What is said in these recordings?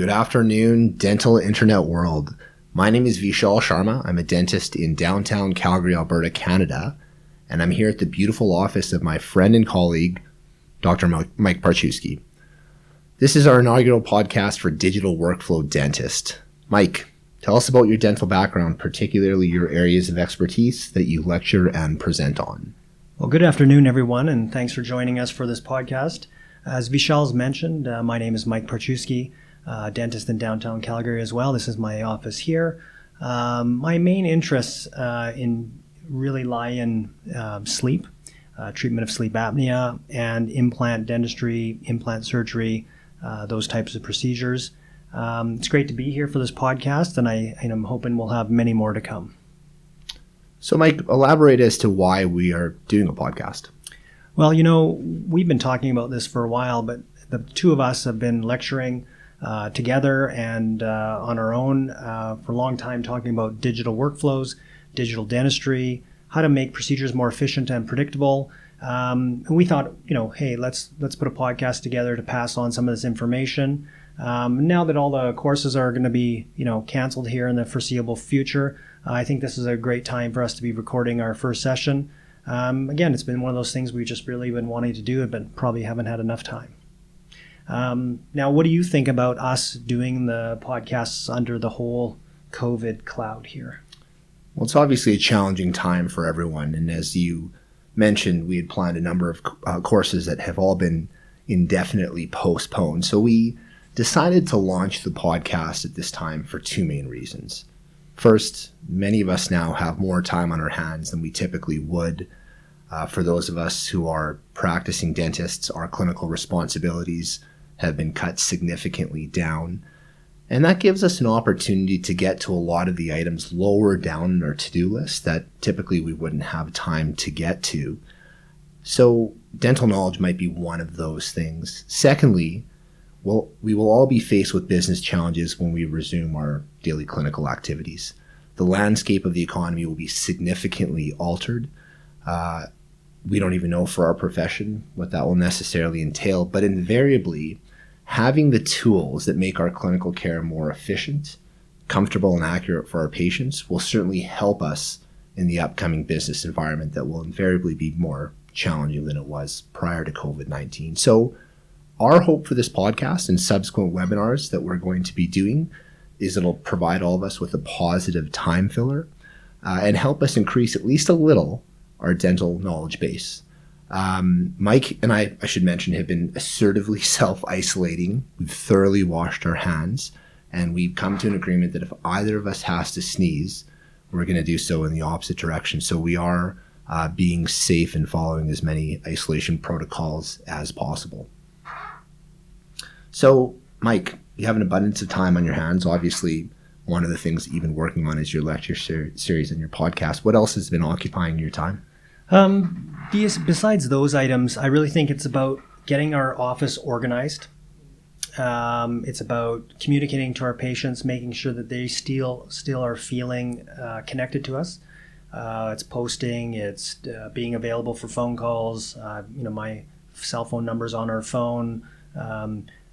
Good afternoon, dental internet world. My name is Vishal Sharma. I'm a dentist in downtown Calgary, Alberta, Canada, and I'm here at the beautiful office of my friend and colleague, Dr. Mike Parchewsky. This is our inaugural podcast for Digital Workflow Dentist. Mike, tell us about your dental background, particularly your areas of expertise that you lecture and present on. Well, good afternoon, everyone, and thanks for joining us for this podcast. As Vishal's mentioned, my name is Mike Parchewsky, dentist in downtown Calgary as well. This is my office here. My main interests really lie in sleep, treatment of sleep apnea, and implant dentistry, implant surgery, those types of procedures. It's great to be here for this podcast, and I'm hoping we'll have many more to come. So, Mike, elaborate as to why we are doing a podcast. Well, we've been talking about this for a while, but the two of us have been lecturing together and on our own for a long time, talking about digital workflows, digital dentistry, how to make procedures more efficient and predictable. And we thought, hey, let's put a podcast together to pass on some of this information. Now that all the courses are going to be, canceled here in the foreseeable future, I think this is a great time for us to be recording our first session. Again, it's been one of those things we've just really been wanting to do, but probably haven't had enough time. Now, what do you think about us doing the podcasts under the whole COVID cloud here? Well, it's obviously a challenging time for everyone. And as you mentioned, we had planned a number of courses that have all been indefinitely postponed. So we decided to launch the podcast at this time for two main reasons. First, many of us now have more time on our hands than we typically would. For those of us who are practicing dentists, our clinical responsibilities have been cut significantly down. And that gives us an opportunity to get to a lot of the items lower down in our to-do list that typically we wouldn't have time to get to. So dental knowledge might be one of those things. Secondly, we will all be faced with business challenges when we resume our daily clinical activities. The landscape of the economy will be significantly altered. We don't even know for our profession what that will necessarily entail, but invariably, having the tools that make our clinical care more efficient, comfortable, and accurate for our patients will certainly help us in the upcoming business environment that will invariably be more challenging than it was prior to COVID-19. So our hope for this podcast and subsequent webinars that we're going to be doing is it'll provide all of us with a positive time filler and help us increase at least a little our dental knowledge base. Mike and I should mention, have been assertively self-isolating. We've thoroughly washed our hands, and we've come to an agreement that if either of us has to sneeze, we're going to do so in the opposite direction. So we are being safe and following as many isolation protocols as possible. So, Mike, you have an abundance of time on your hands. Obviously, one of the things that you've been working on is your lecture series and your podcast. What else has been occupying your time? Besides those items, I really think it's about getting our office organized. It's about communicating to our patients, making sure that they still are feeling connected to us. It's posting, it's being available for phone calls. My cell phone number's on our phone.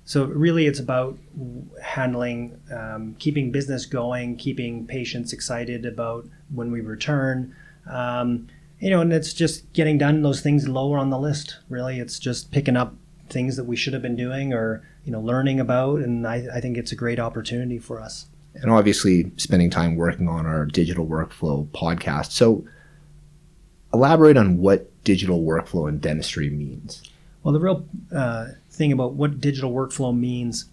So really it's about handling, keeping business going, keeping patients excited about when we return. And it's just getting done those things lower on the list. Really, it's just picking up things that we should have been doing or, learning about. And I think it's a great opportunity for us. And obviously spending time working on our digital workflow podcast. So elaborate on what digital workflow in dentistry means. Well, the real thing about what digital workflow means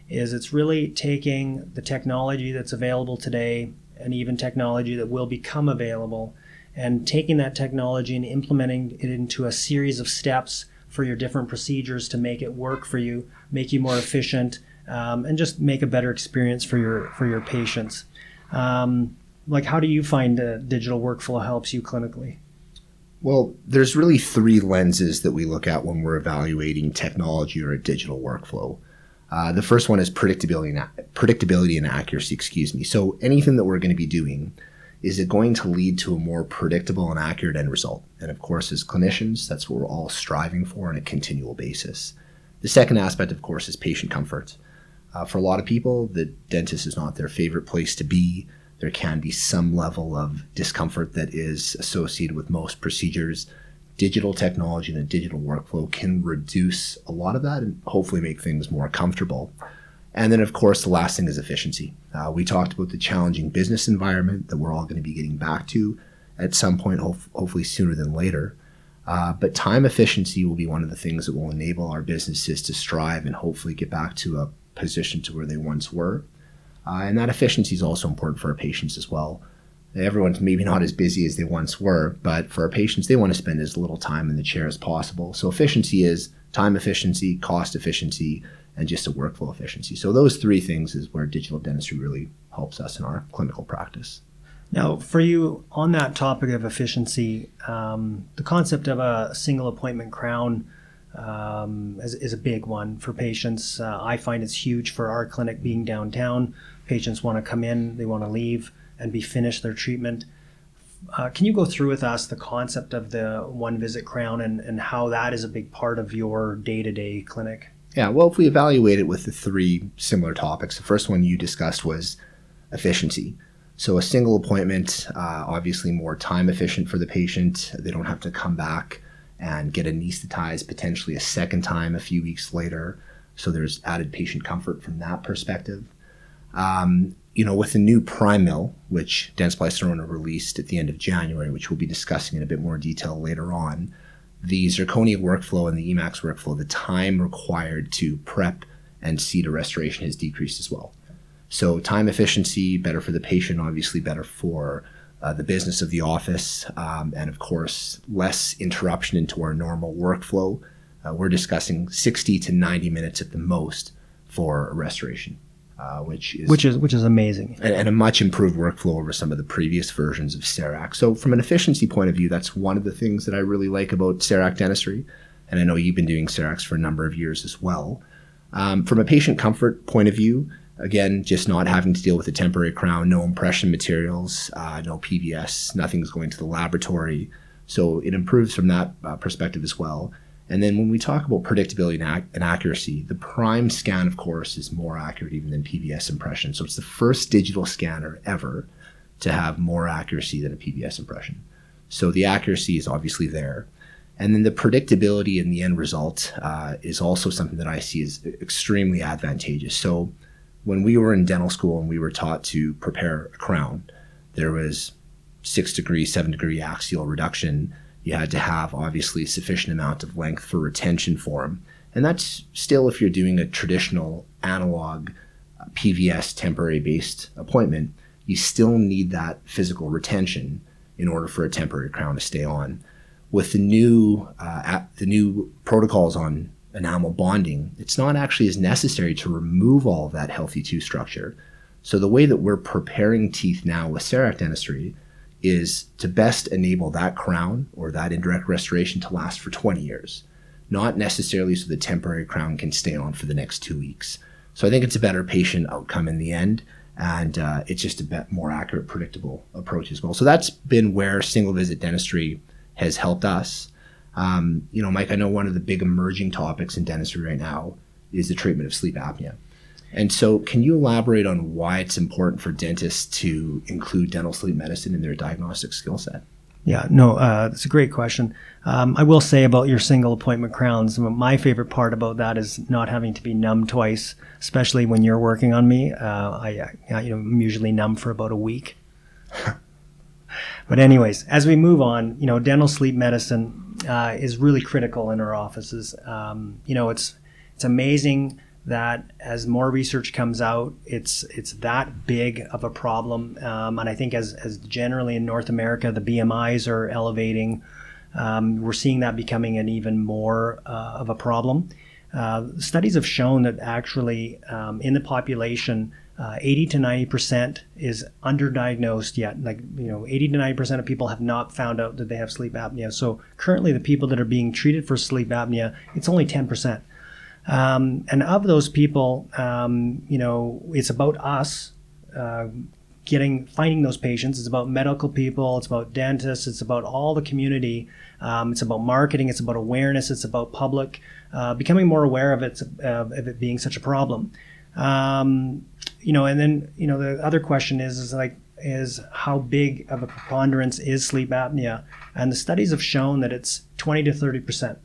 is it's really taking the technology that's available today and even technology that will become available and taking that technology and implementing it into a series of steps for your different procedures to make it work for you, make you more efficient, and just make a better experience for your patients. How do you find digital workflow helps you clinically? Well, there's really three lenses that we look at when we're evaluating technology or a digital workflow. The first one is predictability and accuracy, So anything that we're going to be doing, is it going to lead to a more predictable and accurate end result? And of course, as clinicians, that's what we're all striving for on a continual basis. The second aspect, of course, is patient comfort. For a lot of people, the dentist is not their favorite place to be. There can be some level of discomfort that is associated with most procedures. Digital technology and a digital workflow can reduce a lot of that and hopefully make things more comfortable. And then, of course, the last thing is efficiency. We talked about the challenging business environment that we're all going to be getting back to at some point, hopefully sooner than later. But time efficiency will be one of the things that will enable our businesses to strive and hopefully get back to a position to where they once were. And that efficiency is also important for our patients as well. Everyone's maybe not as busy as they once were, but for our patients, they want to spend as little time in the chair as possible. So efficiency is time efficiency, cost efficiency, and just a workflow efficiency. So those three things is where digital dentistry really helps us in our clinical practice. Now, for you, on that topic of efficiency, the concept of a single appointment crown is a big one for patients. I find it's huge for our clinic being downtown. Patients want to come in, they want to leave and be finished their treatment. Can you go through with us the concept of the one visit crown and how that is a big part of your day-to-day clinic? Yeah, well, if we evaluate it with the three similar topics, the first one you discussed was efficiency. So a single appointment, obviously more time efficient for the patient. They don't have to come back and get anesthetized potentially a second time a few weeks later. So there's added patient comfort from that perspective. With the new Primemill, which Dentsply Sirona released at the end of January, which we'll be discussing in a bit more detail later on, the zirconia workflow and the EMAX workflow, the time required to prep and seed a restoration has decreased as well. So time efficiency, better for the patient, obviously better for the business of the office, and of course, less interruption into our normal workflow. We're discussing 60 to 90 minutes at the most for a restoration. Which is amazing, and a much improved workflow over some of the previous versions of Cerec. So from an efficiency point of view, that's one of the things that I really like about Cerec Dentistry, and I know you've been doing Cerecs for a number of years as well. From a patient comfort point of view, again, just not having to deal with a temporary crown, no impression materials, no PVS, nothing's going to the laboratory. So it improves from that perspective as well. And then when we talk about predictability and accuracy, the Primescan, of course, is more accurate even than PVS impression. So it's the first digital scanner ever to have more accuracy than a PVS impression. So the accuracy is obviously there. And then the predictability in the end result is also something that I see as extremely advantageous. So when we were in dental school and we were taught to prepare a crown, there was 6 degree, 7 degree axial reduction. You had to have, obviously, a sufficient amount of length for retention form. And that's still if you're doing a traditional analog PVS temporary-based appointment, you still need that physical retention in order for a temporary crown to stay on. With the new protocols on enamel bonding, it's not actually as necessary to remove all of that healthy tooth structure. So the way that we're preparing teeth now with Cerec Dentistry is to best enable that crown or that indirect restoration to last for 20 years, not necessarily so the temporary crown can stay on for the next 2 weeks. So I think it's a better patient outcome in the end, and it's just a bit more accurate, predictable approach as well. So that's been where single visit dentistry has helped us. Mike, I know one of the big emerging topics in dentistry right now is the treatment of sleep apnea. And so can you elaborate on why it's important for dentists to include dental sleep medicine in their diagnostic skill set? Yeah, no, that's a great question. I will say about your single appointment crowns, my favorite part about that is not having to be numb twice, especially when you're working on me. I'm usually numb for about a week. But anyways, as we move on, dental sleep medicine is really critical in our offices. It's amazing that as more research comes out, it's that big of a problem. And I think as generally in North America, the BMIs are elevating. We're seeing that becoming an even more of a problem. Studies have shown that actually in the population, 80 to 90% is underdiagnosed yet. 80 to 90% of people have not found out that they have sleep apnea. So currently the people that are being treated for sleep apnea, it's only 10%. And of those people, it's about us finding those patients. It's about medical people. It's about dentists. It's about all the community. It's about marketing. It's about awareness. It's about public becoming more aware of it being such a problem. And then, the other question is how big of a preponderance is sleep apnea? And the studies have shown that it's 20 to 30%.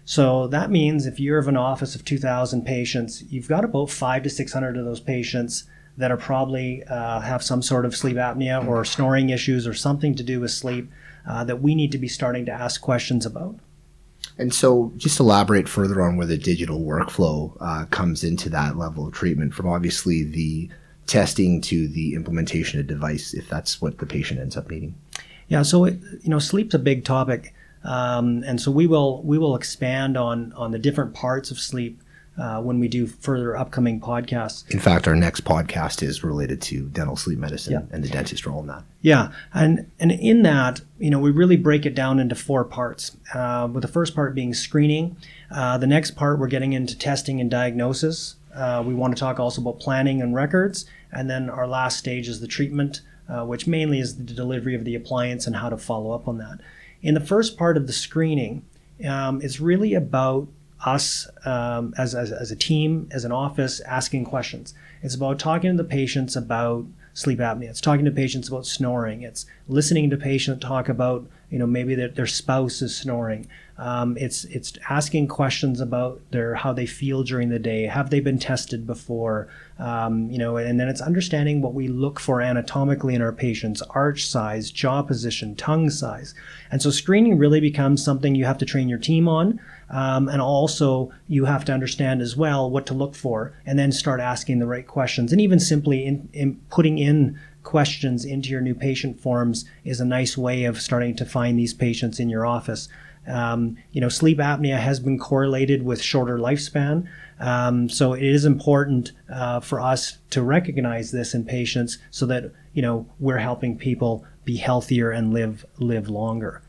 So that means if you have an office of 2,000 patients, you've got about 500 to 600 of those patients that are probably have some sort of sleep apnea or snoring issues or something to do with sleep that we need to be starting to ask questions about. And so just elaborate further on where the digital workflow comes into that level of treatment, from obviously the testing to the implementation of device, if that's what the patient ends up needing. Yeah, so sleep's a big topic, and so we will expand on the different parts of sleep when we do further upcoming podcasts. In fact, our next podcast is related to dental sleep medicine and the dentist role in that. Yeah, and in that, we really break it down into 4 parts, with the first part being screening. The next part, we're getting into testing and diagnosis. We want to talk also about planning and records. And then our last stage is the treatment, which mainly is the delivery of the appliance and how to follow up on that. In the first part of the screening, it's really about us as a team, as an office, asking questions. It's about talking to the patients about sleep apnea. It's talking to patients about snoring. It's listening to patients talk about, maybe their spouse is snoring. It's asking questions about how they feel during the day. Have they been tested before? And then it's understanding what we look for anatomically in our patients: arch size, jaw position, tongue size. And so screening really becomes something you have to train your team on. And also you have to understand as well what to look for, and then start asking the right questions. And even simply in putting in questions into your new patient forms is a nice way of starting to find these patients in your office. Sleep apnea has been correlated with shorter lifespan. So it is important for us to recognize this in patients so that, we're helping people be healthier and live longer.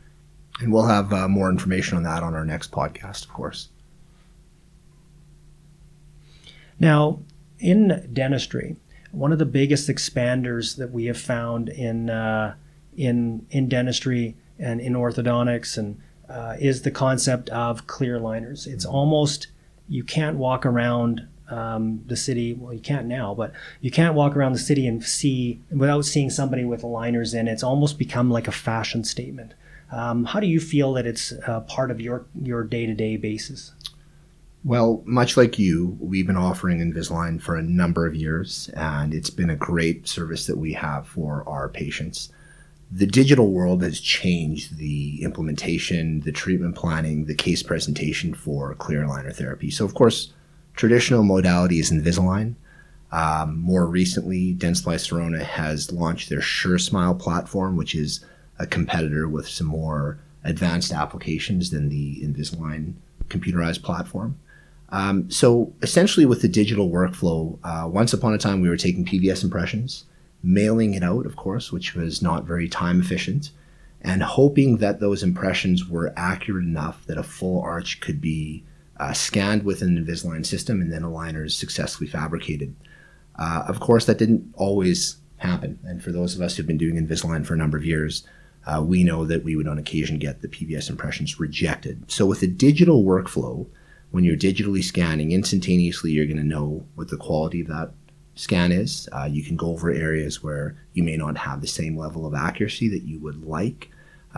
And we'll have more information on that on our next podcast, of course. Now, in dentistry, one of the biggest expanders that we have found in dentistry and in orthodontics and is the concept of clear aligners. It's almost, you can't walk around the city. Well, you can't now, but you can't walk around the city and without seeing somebody with aligners in. It's almost become like a fashion statement. How do you feel that it's part of your day-to-day basis? Well, much like you, we've been offering Invisalign for a number of years, and it's been a great service that we have for our patients. The digital world has changed the implementation, the treatment planning, the case presentation for clear aligner therapy. So, of course, traditional modality is Invisalign. More recently, Dentsply Sirona has launched their SureSmile platform, which is a competitor with some more advanced applications than the Invisalign computerized platform. So essentially with the digital workflow, once upon a time we were taking PVS impressions, mailing it out, of course, which was not very time efficient, and hoping that those impressions were accurate enough that a full arch could be scanned within the Invisalign system and then aligners successfully fabricated. Of course, that didn't always happen. And for those of us who've been doing Invisalign for a number of years, we know that we would on occasion get the PVS impressions rejected. So with a digital workflow, when you're digitally scanning, instantaneously you're going to know what the quality of that scan is. You can go over areas where you may not have the same level of accuracy that you would like.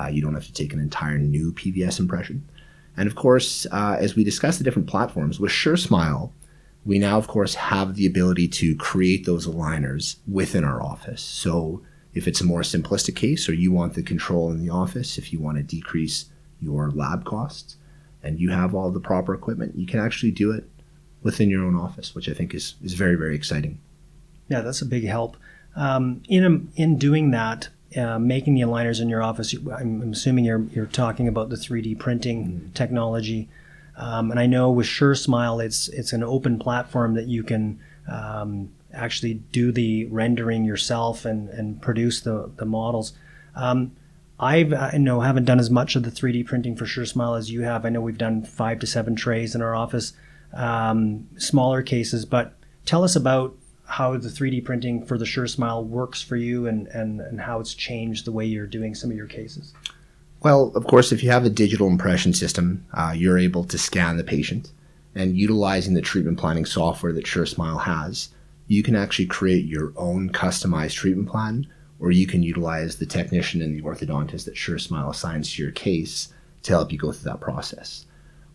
You don't have to take an entire new PVS impression. And of course, as we discuss the different platforms, with SureSmile, we now, of course, have the ability to create those aligners within our office. So if it's a more simplistic case, or you want the control in the office, if you want to decrease your lab costs, and you have all the proper equipment, you can actually do it within your own office, which I think is very, very exciting. Yeah, that's a big help. In doing that, making the aligners in your office, I'm assuming you're talking about the 3D printing technology. And I know with SureSmile, it's an open platform that you can actually do the rendering yourself and produce the models. I haven't done as much of the 3D printing for SureSmile as you have. I know we've done 5 to 7 trays in our office, smaller cases. But tell us about how the 3D printing for the SureSmile works for you and how it's changed the way you're doing some of your cases. Well, of course, if you have a digital impression system, you're able to scan the patient, And utilizing the treatment planning software that SureSmile has, you can actually create your own customized treatment plan, or you can utilize the technician and the orthodontist that SureSmile assigns to your case to help you go through that process.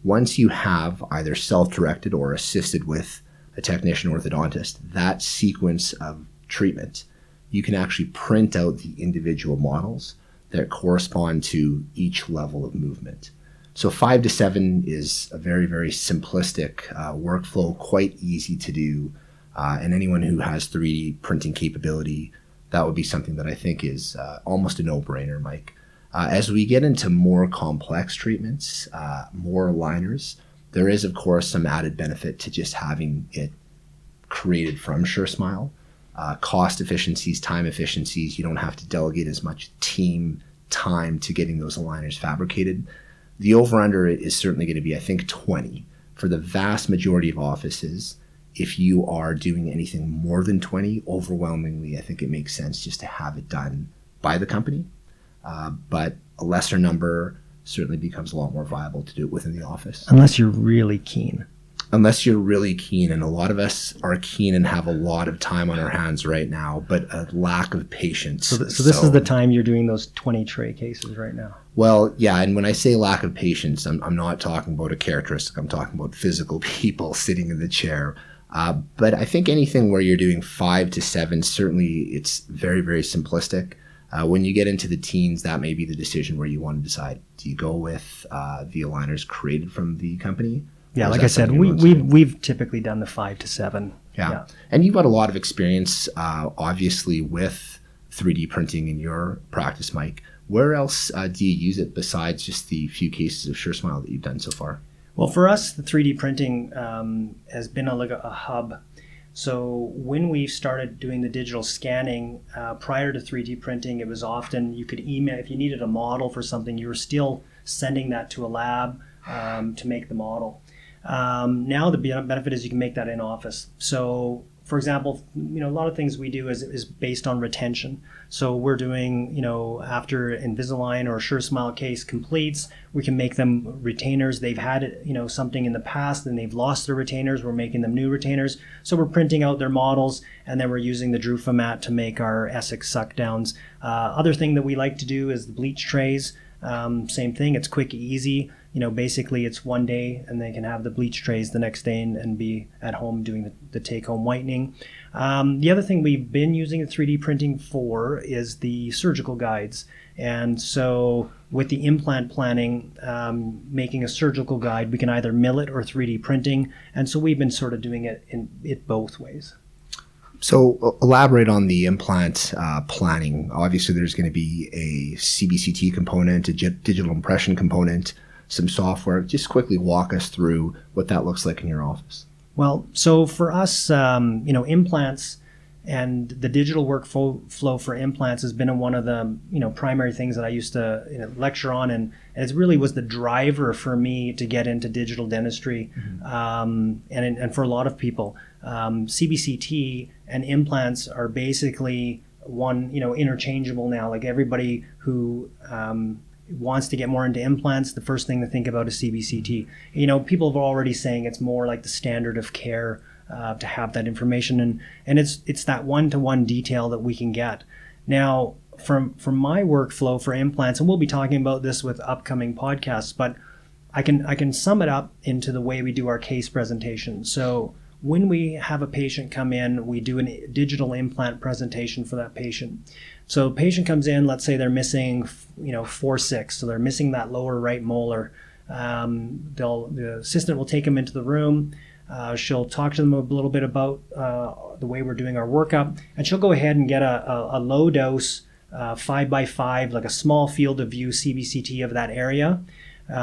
Once you have either self-directed or assisted with a technician orthodontist, that sequence of treatment, you can actually print out the individual models that correspond to each level of movement. So 5 to 7 is a very, very simplistic workflow, quite easy to do. And anyone who has 3D printing capability, that would be something that I think is almost a no-brainer, Mike. As we get into more complex treatments, more aligners, there is, of course, some added benefit to just having it created from SureSmile. Cost efficiencies, time efficiencies, you don't have to delegate as much team time to getting those aligners fabricated. The over-under is certainly going to be, I think, 20. For the vast majority of offices, if you are doing anything more than 20, overwhelmingly, I think it makes sense just to have it done by the company. But a lesser number certainly becomes a lot more viable to do it within the office. Unless you're really keen. Unless you're really keen, and a lot of us are keen and have a lot of time on our hands right now, but a lack of patience. So this is the time you're doing those 20 tray cases right now. Well, yeah, and when I say lack of patience, I'm not talking about a characteristic. I'm talking about physical people sitting in the chair. But I think anything where you're doing 5 to 7, certainly it's very, very simplistic. When you get into the teens, that may be the decision where you want to decide, do you go with the aligners created from the company? Yeah, like I said, we've typically done the 5 to 7. Yeah. And you've got a lot of experience, obviously, with 3D printing in your practice, Mike. Where else do you use it besides just the few cases of SureSmile that you've done so far? Well, for us, the 3D printing has been like a hub. So when we started doing the digital scanning, prior to 3D printing, it was often you could email, if you needed a model for something, you were still sending that to a lab to make the model. Now the benefit is you can make that in office. So for example, a lot of things we do is based on retention. So we're doing, after Invisalign or SureSmile case completes, we can make them retainers. They've had, something in the past and they've lost their retainers. We're making them new retainers. So we're printing out their models and then we're using the Drufamat to make our Essex suck downs. Other thing that we like to do is the bleach trays. Same thing. It's quick, easy. Basically it's one day and they can have the bleach trays the next day and be at home doing the take-home whitening. The other thing we've been using the 3D printing for is the surgical guides. And so with the implant planning, making a surgical guide, we can either mill it or 3D printing. And so we've been sort of doing it both ways. So elaborate on the implant planning. Obviously, there's going to be a CBCT component, a digital impression component, some software. Just quickly walk us through what that looks like in your office. Well, so for us, implants and the digital workflow for implants has been one of the primary things that I used to lecture on, and it really was the driver for me to get into digital dentistry, and for a lot of people, CBCT and implants are basically one interchangeable now. Like everybody who wants to get more into implants, the first thing to think about is CBCT. People are already saying it's more like the standard of care to have that information, and it's that one-to-one detail that we can get. Now, from my workflow for implants, and we'll be talking about this with upcoming podcasts, but I can sum it up into the way we do our case presentation. So when we have a patient come in, we do a digital implant presentation for that patient. So a patient comes in, let's say they're missing 4-6, so they're missing that lower right molar. The assistant will take them into the room. She'll talk to them a little bit about the way we're doing our workup, and she'll go ahead and get a low dose 5x5, like a small field of view CBCT of that area.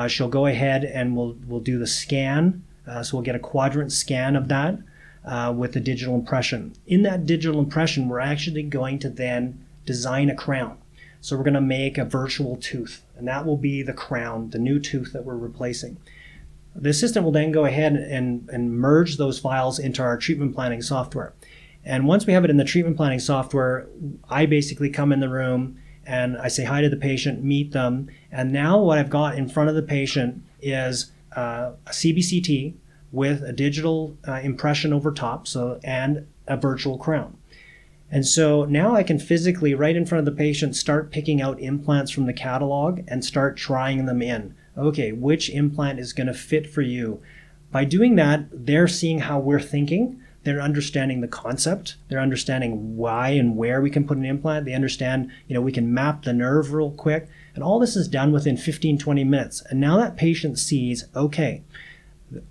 She'll go ahead and we'll do the scan. So we'll get a quadrant scan of that with the digital impression. In that digital impression, we're actually going to then design a crown. So we're going to make a virtual tooth, and that will be the crown, the new tooth that we're replacing. The assistant will then go ahead and merge those files into our treatment planning software. And once we have it in the treatment planning software, I basically come in the room and I say hi to the patient, meet them, and now what I've got in front of the patient is a CBCT, with a digital impression over top, and a virtual crown. And so now I can physically, right in front of the patient, start picking out implants from the catalog and start trying them in. Okay, which implant is going to fit for you? By doing that, they're seeing how we're thinking. They're understanding the concept. They're understanding why and where we can put an implant. They understand, we can map the nerve real quick. And all this is done within 15, 20 minutes. And now that patient sees, okay,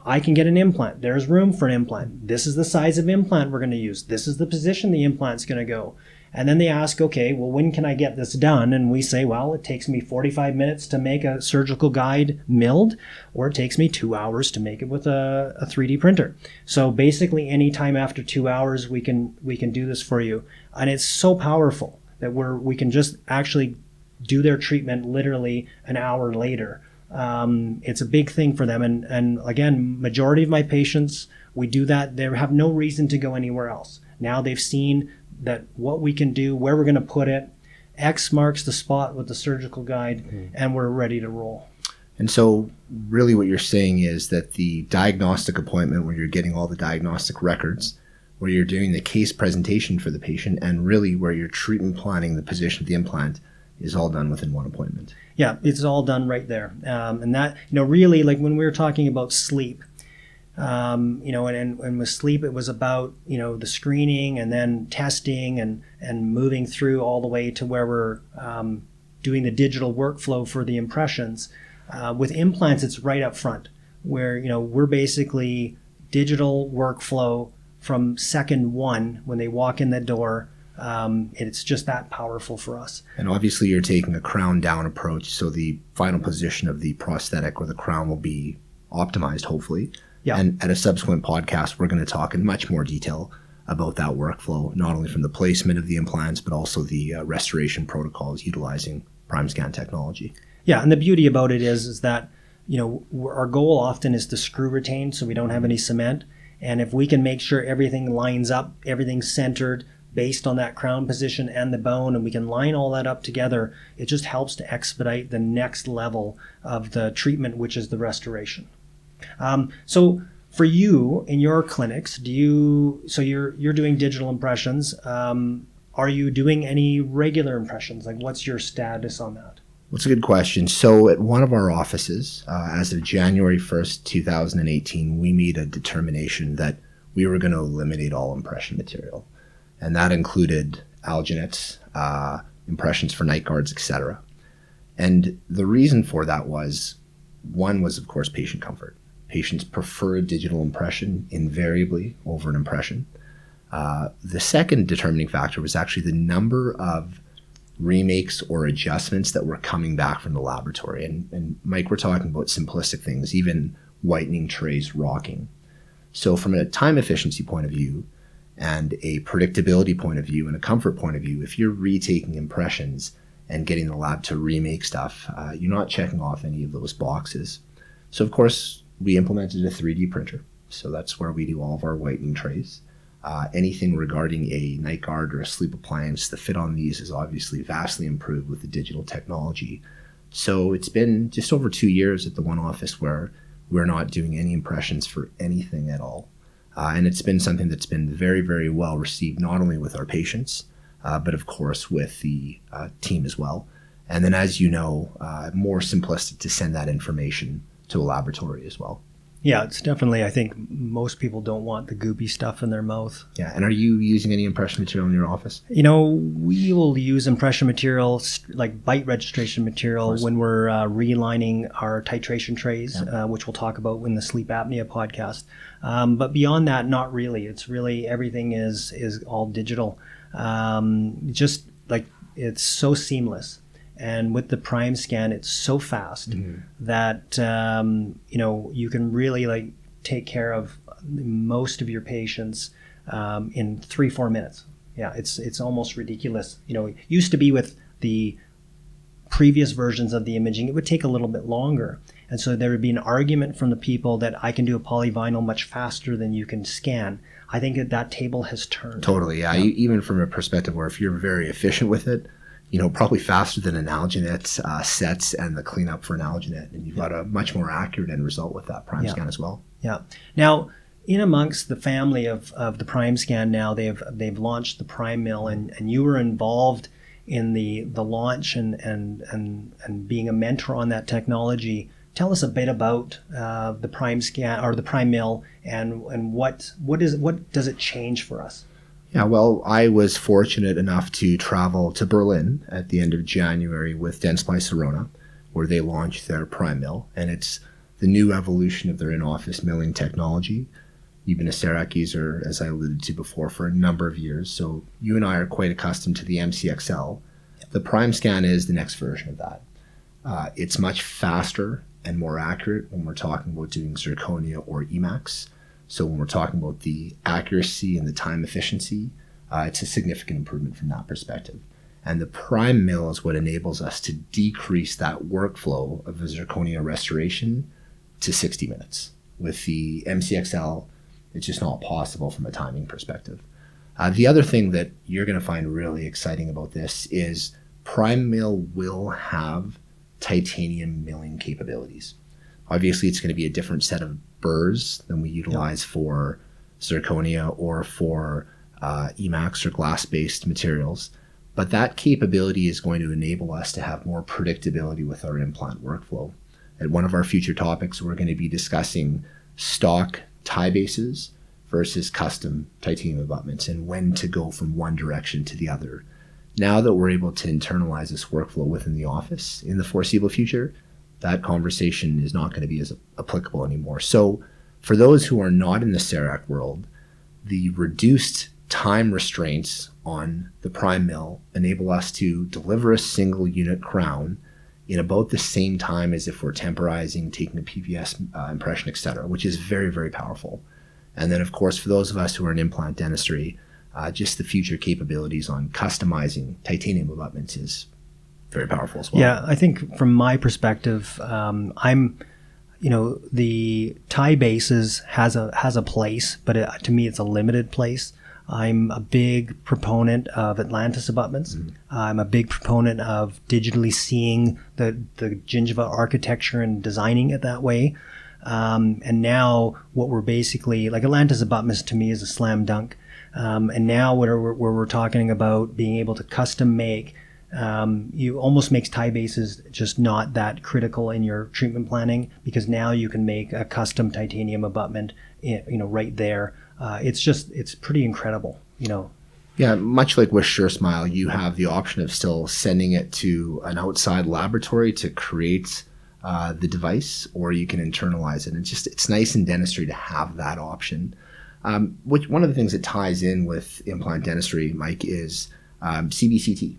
I can get an implant. There's room for an implant. This is the size of implant we're going to use. This is the position the implant's going to go. And then they ask, okay, well, when can I get this done? And we say, well, it takes me 45 minutes to make a surgical guide milled, or it takes me 2 hours to make it with a 3D printer. So basically, any time after 2 hours, we can do this for you. And it's so powerful that we can just actually do their treatment literally an hour later. It's a big thing for them. And again, majority of my patients, we do that. They have no reason to go anywhere else. Now they've seen that what we can do, where we're going to put it, X marks the spot with the surgical guide, and we're ready to roll. And so really what you're saying is that the diagnostic appointment, where you're getting all the diagnostic records, where you're doing the case presentation for the patient, and really where you're treatment planning the position of the implant, is all done within one appointment. Yeah, it's all done right there. And that, really, like when we were talking about sleep, and with sleep, it was about, the screening and then testing and moving through all the way to where we're doing the digital workflow for the impressions. With implants, it's right up front where, we're basically digital workflow from second one when they walk in the door. It's just that powerful for us. And obviously you're taking a crown down approach, so the final position of the prosthetic or the crown will be optimized, hopefully. Yeah. And at a subsequent podcast, we're going to talk in much more detail about that workflow, not only from the placement of the implants, but also the restoration protocols utilizing Primescan technology. Yeah, and the beauty about it is that, our goal often is to screw retain so we don't have any cement. And if we can make sure everything lines up, everything's centered based on that crown position and the bone, and we can line all that up together, it just helps to expedite the next level of the treatment, which is the restoration. So for you in your clinics, you're doing digital impressions. Are you doing any regular impressions? Like, what's your status on that? Well, it's a good question. So at one of our offices, as of January 1st, 2018, we made a determination that we were going to eliminate all impression material. And that included alginate, impressions for night guards, etc. And the reason for that was, one was, of course, patient comfort. Patients prefer a digital impression invariably over an impression. The second determining factor was actually the number of remakes or adjustments that were coming back from the laboratory. And Mike, we're talking about simplistic things, even whitening trays rocking. So from a time efficiency point of view and a predictability point of view and a comfort point of view, if you're retaking impressions and getting the lab to remake stuff, you're not checking off any of those boxes. So of course, we implemented a 3D printer. So that's where we do all of our whitening trays. Anything regarding a night guard or a sleep appliance, the fit on these is obviously vastly improved with the digital technology. So it's been just over 2 years at the one office where we're not doing any impressions for anything at all. And it's been something that's been very, very well received, not only with our patients, but of course with the team as well. And then, as you know, more simplistic to send that information to a laboratory as well. Yeah, it's definitely, I think most people don't want the goopy stuff in their mouth. Yeah, and are you using any impression material in your office? We will use impression material, like bite registration material, when we're relining our titration trays, which we'll talk about in the sleep apnea podcast. But beyond that, not really. It's really, everything is all digital. Just like, it's so seamless. And with the Primescan, it's so fast that, you can really take care of most of your patients in 3-4 minutes. Yeah, it's almost ridiculous. It used to be with the previous versions of the imaging, it would take a little bit longer. And so there would be an argument from the people that I can do a polyvinyl much faster than you can scan. I think that table has turned. Totally, yeah. Even from a perspective where if you're very efficient with it, probably faster than an alginate sets and the cleanup for an alginate. And you've got a much more accurate end result with that Primescan as well. Yeah. Now, in amongst the family of the Primescan now, they've launched the Primemill, and you were involved in the launch and being a mentor on that technology. Tell us a bit about the Primescan or the Primemill and what does it change for us? Yeah, well, I was fortunate enough to travel to Berlin at the end of January with Dentsply Sirona, where they launched their Primemill, and it's the new evolution of their in-office milling technology. You've been a Cerec user, as I alluded to before, for a number of years, so you and I are quite accustomed to the MCXL. The Primescan is the next version of that. It's much faster and more accurate when we're talking about doing zirconia or Emax. So when we're talking about the accuracy and the time efficiency, it's a significant improvement from that perspective. And the Primemill is what enables us to decrease that workflow of a zirconia restoration to 60 minutes. With the MCXL, it's just not possible from a timing perspective. The other thing that you're going to find really exciting about this is Primemill will have titanium milling capabilities. Obviously, it's going to be a different set of burrs than we utilize for zirconia or for Emax or glass-based materials. But that capability is going to enable us to have more predictability with our implant workflow. At one of our future topics, we're going to be discussing stock tie bases versus custom titanium abutments and when to go from one direction to the other. Now that we're able to internalize this workflow within the office in the foreseeable future, that conversation is not going to be as applicable anymore. So for those who are not in the Cerec world, the reduced time restraints on the Primemill enable us to deliver a single unit crown in about the same time as if we're temporizing, taking a PVS impression, etc., which is very, very powerful. And then, of course, for those of us who are in implant dentistry, just the future capabilities on customizing titanium abutments is very powerful as well. Yeah, I think from my perspective, the tie bases has a place, but to me, it's a limited place. I'm a big proponent of Atlantis abutments. Mm-hmm. I'm a big proponent of digitally seeing the gingiva architecture and designing it that way. And now what we're basically, like Atlantis abutments to me is a slam dunk. And now where we're talking about being able to custom make, you almost makes tie bases just not that critical in your treatment planning, because now you can make a custom titanium abutment, right there. It's pretty incredible, Yeah, much like with SureSmile, you have the option of still sending it to an outside laboratory to create the device, or you can internalize it. And it's nice in dentistry to have that option. Which one of the things that ties in with implant dentistry, Mike, is CBCT.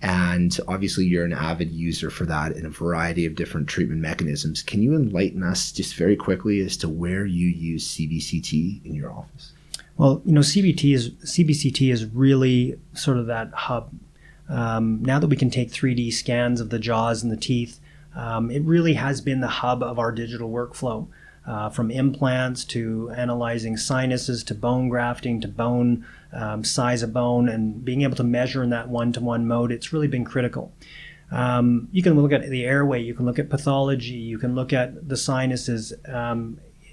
And obviously you're an avid user for that in a variety of different treatment mechanisms. Can you enlighten us just very quickly as to where you use CBCT in your office? Well, CBCT is really sort of that hub. Now that we can take 3D scans of the jaws and the teeth, it really has been the hub of our digital workflow. From implants to analyzing sinuses to bone grafting to bone size of bone, and being able to measure in that one-to-one mode, it's really been critical. You can look at the airway, you can look at pathology, you can look at the sinuses.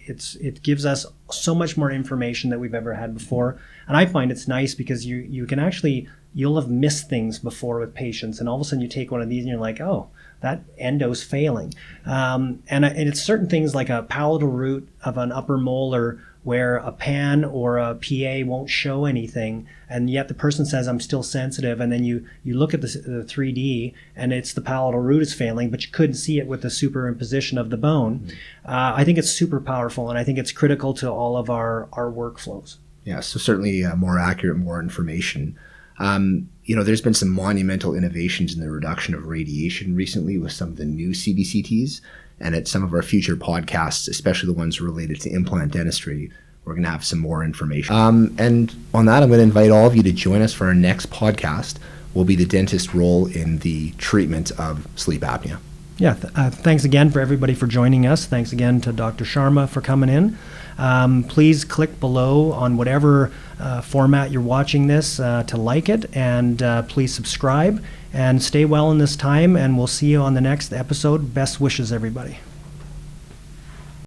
It gives us so much more information than we've ever had before. And I find it's nice because you can actually, you'll have missed things before with patients, and all of a sudden you take one of these and you're like, oh, that endo's failing. And it's certain things like a palatal root of an upper molar where a pan or a PA won't show anything, and yet the person says, I'm still sensitive, and then you look at the 3D and it's the palatal root is failing, but you couldn't see it with the superimposition of the bone. Mm-hmm. I think it's super powerful, and I think it's critical to all of our workflows. Yeah, so certainly more accurate, more information. There's been some monumental innovations in the reduction of radiation recently with some of the new CBCTs. And at some of our future podcasts, especially the ones related to implant dentistry, we're going to have some more information. And on that, I'm going to invite all of you to join us for our next podcast. Will be the dentist role in the treatment of sleep apnea. Yeah, thanks again for everybody for joining us. Thanks again to Dr. Sharma for coming in. Please click below on whatever format you're watching this to like it, and please subscribe and stay well in this time, and we'll see you on the next episode. Best wishes, everybody.